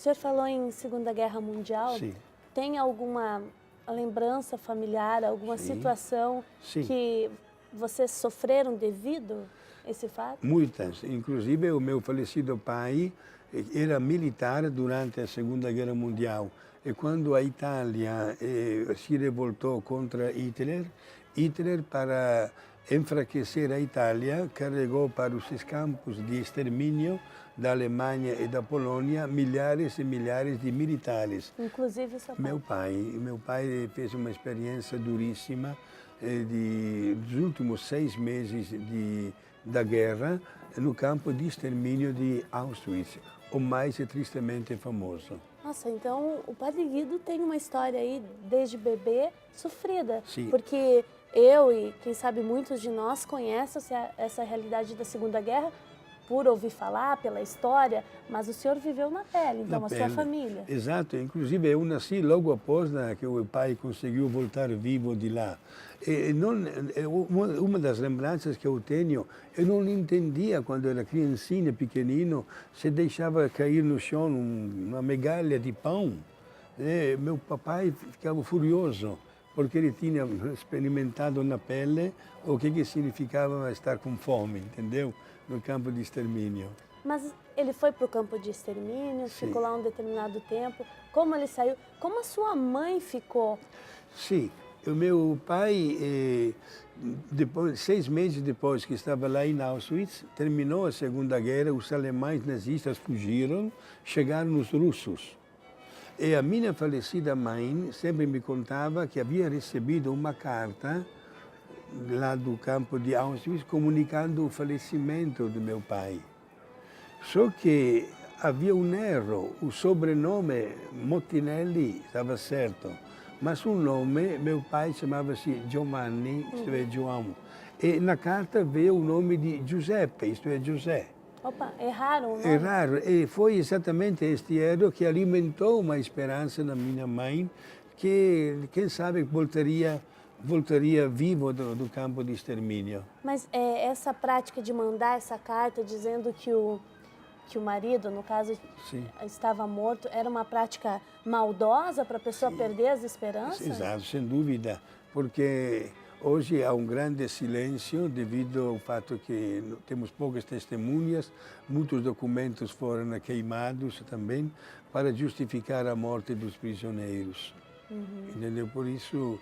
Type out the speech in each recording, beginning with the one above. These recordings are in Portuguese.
senhor falou em Segunda Guerra Mundial. Sim. Tem alguma lembrança familiar, alguma situação que vocês sofreram devido a esse fato? Muitas. Inclusive, o meu falecido pai era militar durante a Segunda Guerra Mundial. E quando a Itália se revoltou contra Hitler, Hitler, para enfraquecer a Itália, carregou para os campos de extermínio da Alemanha e da Polônia milhares e milhares de militares. Inclusive seu pai. Meu pai fez uma experiência duríssima dos últimos 6 meses da guerra no campo de extermínio de Auschwitz, o mais tristemente famoso. Nossa, então o Padre Guido tem uma história aí, desde bebê, sofrida. Sim. Porque eu e, quem sabe, muitos de nós conhecem essa realidade da Segunda Guerra por ouvir falar, pela história, mas o senhor viveu na pele, então, sua família. Exato. Inclusive, eu nasci logo após que o pai conseguiu voltar vivo de lá. Uma das lembranças que eu tenho, eu não entendia quando era criancinha, pequenino, se deixava cair no chão uma migalha de pão. Meu papai ficava furioso, porque ele tinha experimentado na pele o que significava estar com fome, entendeu? No campo de extermínio. Mas ele foi para o campo de extermínio, ficou lá um determinado tempo. Como ele saiu? Como a sua mãe ficou? Sim. O meu pai, 6 meses depois que estava lá em Auschwitz, terminou a Segunda Guerra, os alemães nazistas fugiram, chegaram os russos. E a minha falecida mãe sempre me contava que havia recebido uma carta lá do campo de Auschwitz comunicando o falecimento do meu pai. Só que havia um erro, o sobrenome Mottinelli estava certo, mas o nome, meu pai chamava-se Giovanni, isto é, João. E na carta veio o nome de Giuseppe, isto é, José. Opa, erraram o nome? Erraram, e foi exatamente este erro que alimentou uma esperança na minha mãe, que, quem sabe, voltaria vivo do campo de extermínio. Mas essa prática de mandar essa carta dizendo que o marido, no caso, estava morto, era uma prática maldosa para a pessoa perder as esperanças? Exato, sem dúvida, porque hoje há um grande silêncio devido ao fato que temos poucas testemunhas, muitos documentos foram queimados também para justificar a morte dos prisioneiros. Entendeu? Por isso,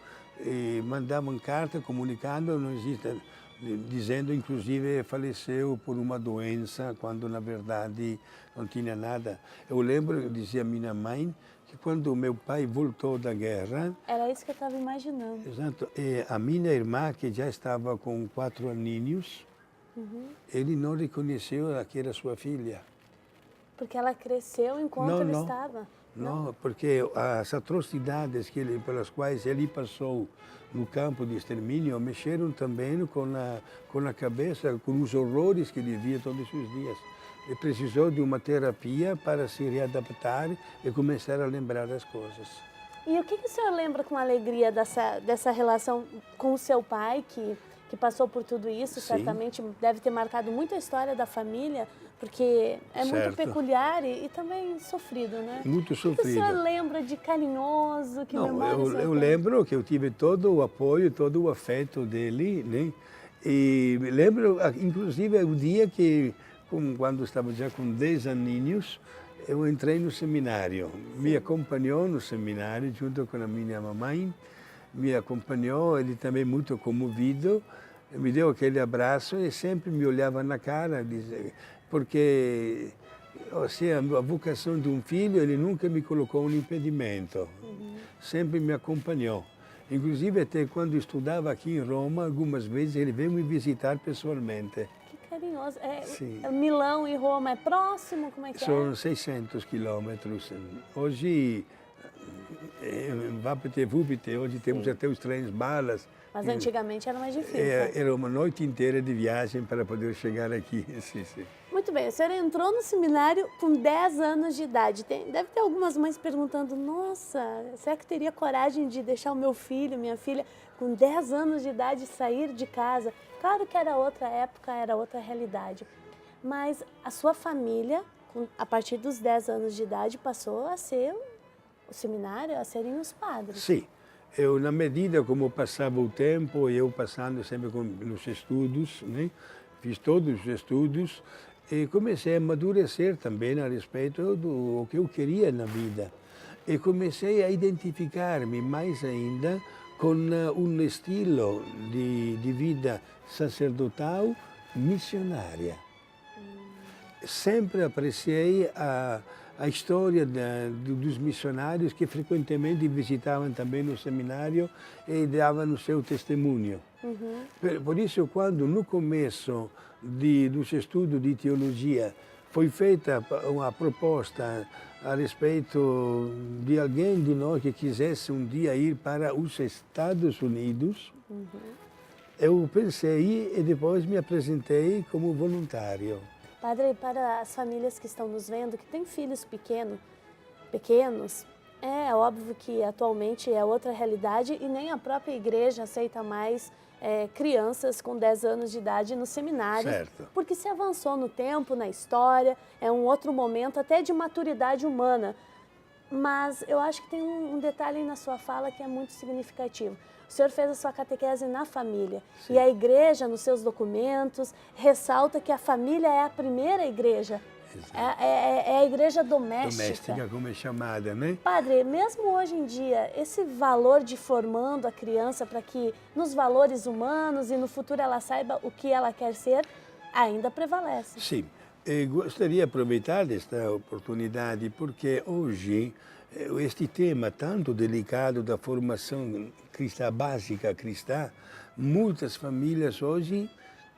mandavam carta comunicando, não existe, dizendo, inclusive, faleceu por uma doença, quando, na verdade, não tinha nada. Eu lembro, dizia minha mãe, que quando meu pai voltou da guerra... Era isso que eu estava imaginando. Exato. E a minha irmã, que já estava com 4 aninhos, ele não reconheceu que era sua filha. Porque ela cresceu enquanto ele estava? Não, porque as atrocidades pelas quais ele passou no campo de extermínio mexeram também com a cabeça, com os horrores que ele via todos os dias. Ele precisou de uma terapia para se readaptar e começar a lembrar as coisas. E o que o senhor lembra com alegria dessa relação com o seu pai, que passou por tudo isso? Certamente deve ter marcado muito a história da família, porque é muito peculiar e também sofrido, né? Muito sofrido. O que o senhor lembra de carinhoso? Que eu lembro que eu tive todo o apoio, todo o afeto dele, né? E lembro, inclusive, o dia que, quando estava já com 10 aninhos, eu entrei no seminário. Me acompanhou no seminário, junto com a minha mamãe. Me acompanhou, ele também muito comovido. Me deu aquele abraço e sempre me olhava na cara, porque a vocação de um filho, ele nunca me colocou um impedimento. Sempre me acompanhou. Inclusive, até quando estudava aqui em Roma, algumas vezes ele veio me visitar pessoalmente. Carinhoso. Milão e Roma é próximo? Como é que São 600 quilômetros. Hoje, Vapete, hoje temos até os trens balas. Mas antigamente era mais difícil. Era uma noite inteira de viagem para poder chegar aqui. Muito bem, a senhora entrou no seminário com 10 anos de idade. Deve ter algumas mães perguntando, nossa, será que teria coragem de deixar o meu filho, minha filha, com 10 anos de idade sair de casa? Claro que era outra época, era outra realidade. Mas a sua família a partir dos 10 anos de idade, passou a ser o seminário, a serem os padres. Sim. Eu, na medida como passava o tempo, eu passando sempre nos estudos, né? Fiz todos os estudos e comecei a amadurecer também a respeito do que eu queria na vida. E comecei a identificar-me mais ainda com um estilo de vida sacerdotal missionária. Sempre apreciei a história dos missionários que frequentemente visitavam também o seminário e davam o seu testemunho. Por isso, quando no começo dos estudos de teologia foi feita uma proposta a respeito de alguém de nós que quisesse um dia ir para os Estados Unidos, eu pensei e depois me apresentei como voluntário. Padre, para as famílias que estão nos vendo, que têm filhos pequenos, é óbvio que atualmente é outra realidade e nem a própria igreja aceita mais crianças com 10 anos de idade no seminário, certo. Porque se avançou no tempo, na história, é um outro momento até de maturidade humana. Mas eu acho que tem um detalhe na sua fala que é muito significativo. O senhor fez a sua catequese na família. Sim. E a igreja, nos seus documentos, ressalta que a família é a primeira igreja. É a igreja doméstica. Doméstica, como é chamada, né? Padre, mesmo hoje em dia, esse valor de formando a criança para que nos valores humanos e no futuro ela saiba o que ela quer ser, ainda prevalece. Sim. Eu gostaria de aproveitar esta oportunidade porque hoje este tema tanto delicado da formação cristã, básica cristã, muitas famílias hoje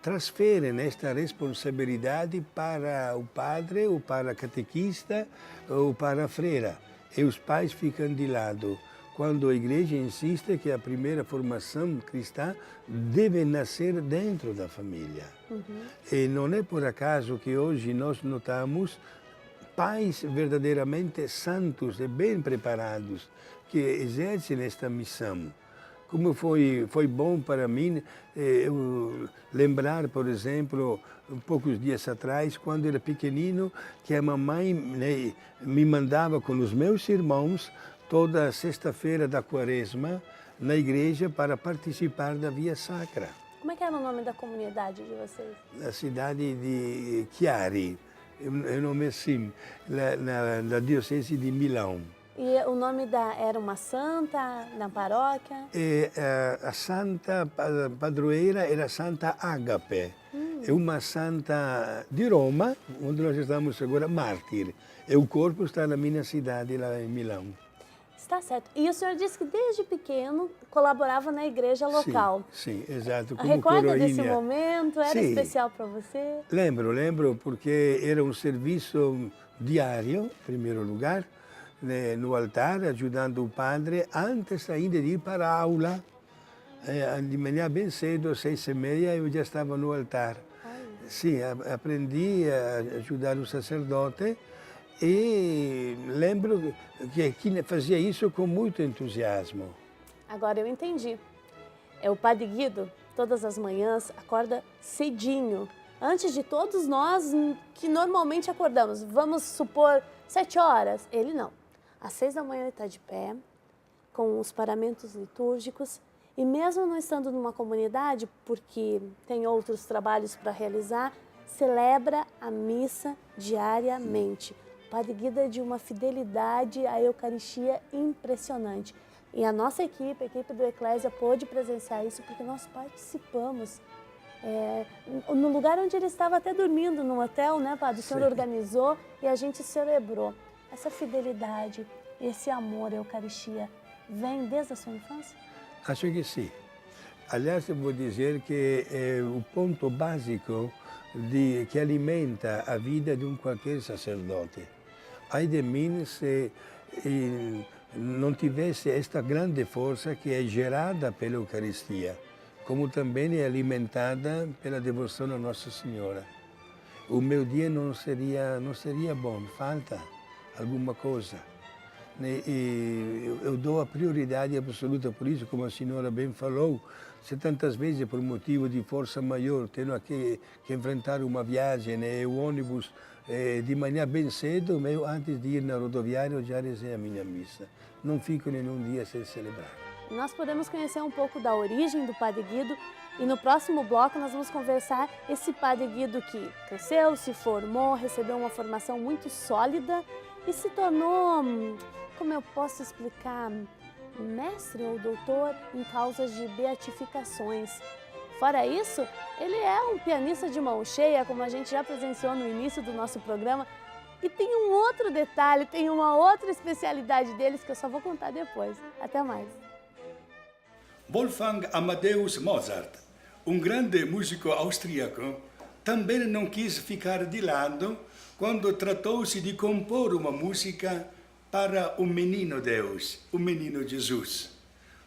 transferem esta responsabilidade para o padre, ou para a catequista, ou para a freira. E os pais ficam de lado, quando a igreja insiste que a primeira formação cristã deve nascer dentro da família. E não é por acaso que hoje nós notamos pais verdadeiramente santos e bem preparados que exercem esta missão. Como foi bom para mim eu lembrar, por exemplo, poucos dias atrás, quando era pequenino, que a mamãe me mandava com os meus irmãos toda sexta-feira da quaresma na igreja para participar da Via Sacra. Como é que era o nome da comunidade de vocês? Na cidade de Chiari, é o nome assim, na diocese de Milão. E o nome era uma santa na paróquia? E, a santa padroeira era Santa Agape, é uma santa de Roma, onde nós estamos agora, mártir. E o corpo está na minha cidade, lá em Milão. Está certo. E o senhor disse que desde pequeno colaborava na igreja local. Sim, exato. Como Recorda coroinha. desse momento? Era Sim. especial para você? Lembro, porque era um serviço diário, em primeiro lugar, no altar, ajudando o padre, antes ainda de ir para a aula. De manhã bem cedo, às 6h30, eu já estava no altar. Sim, aprendi a ajudar o sacerdote e lembro que fazia isso com muito entusiasmo. Agora eu entendi. O Padre Guido, todas as manhãs, acorda cedinho. Antes de todos nós que normalmente acordamos, vamos supor 7 horas. Ele não. Às 6 da manhã ele está de pé, com os paramentos litúrgicos, e mesmo não estando numa comunidade, porque tem outros trabalhos para realizar, celebra a missa diariamente. O Padre Guido é de uma fidelidade à Eucaristia impressionante. E a nossa equipe, a equipe do Eclésia, pôde presenciar isso porque nós participamos. No lugar onde ele estava até dormindo, no hotel, né, Padre? O senhor organizou e a gente celebrou. Essa fidelidade, esse amor à Eucaristia, vem desde a sua infância? Acho que sim. Aliás, eu vou dizer que é o ponto básico que alimenta a vida de qualquer sacerdote. Ai de mim se não tivesse esta grande força que é gerada pela Eucaristia, como também é alimentada pela devoção a Nossa Senhora. O meu dia não seria bom, falta alguma coisa. E eu dou a prioridade absoluta por isso, como a senhora bem falou, se tantas vezes por motivo de força maior tenho que enfrentar uma viagem e o ônibus de manhã bem cedo, meio antes de ir na rodoviária, eu já rezei a minha missa. Não fico nenhum dia sem celebrar. Nós podemos conhecer um pouco da origem do Padre Guido e no próximo bloco nós vamos conversar esse Padre Guido que cresceu, se formou, recebeu uma formação muito sólida e se tornou, como eu posso explicar, mestre ou doutor em causas de beatificações. Fora isso, ele é um pianista de mão cheia, como a gente já presenciou no início do nosso programa. E tem um outro detalhe, tem uma outra especialidade deles que eu só vou contar depois. Até mais. Wolfgang Amadeus Mozart, um grande músico austríaco, também não quis ficar de lado quando tratou-se de compor uma música para o menino Deus, o menino Jesus.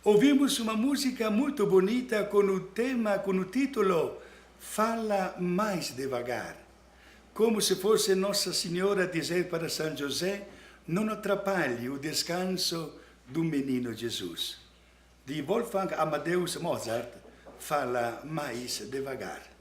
Ouvimos uma música muito bonita com o título Fala Mais Devagar. Como se fosse Nossa Senhora dizer para São José, não atrapalhe o descanso do menino Jesus. De Wolfgang Amadeus Mozart, Fala Mais Devagar.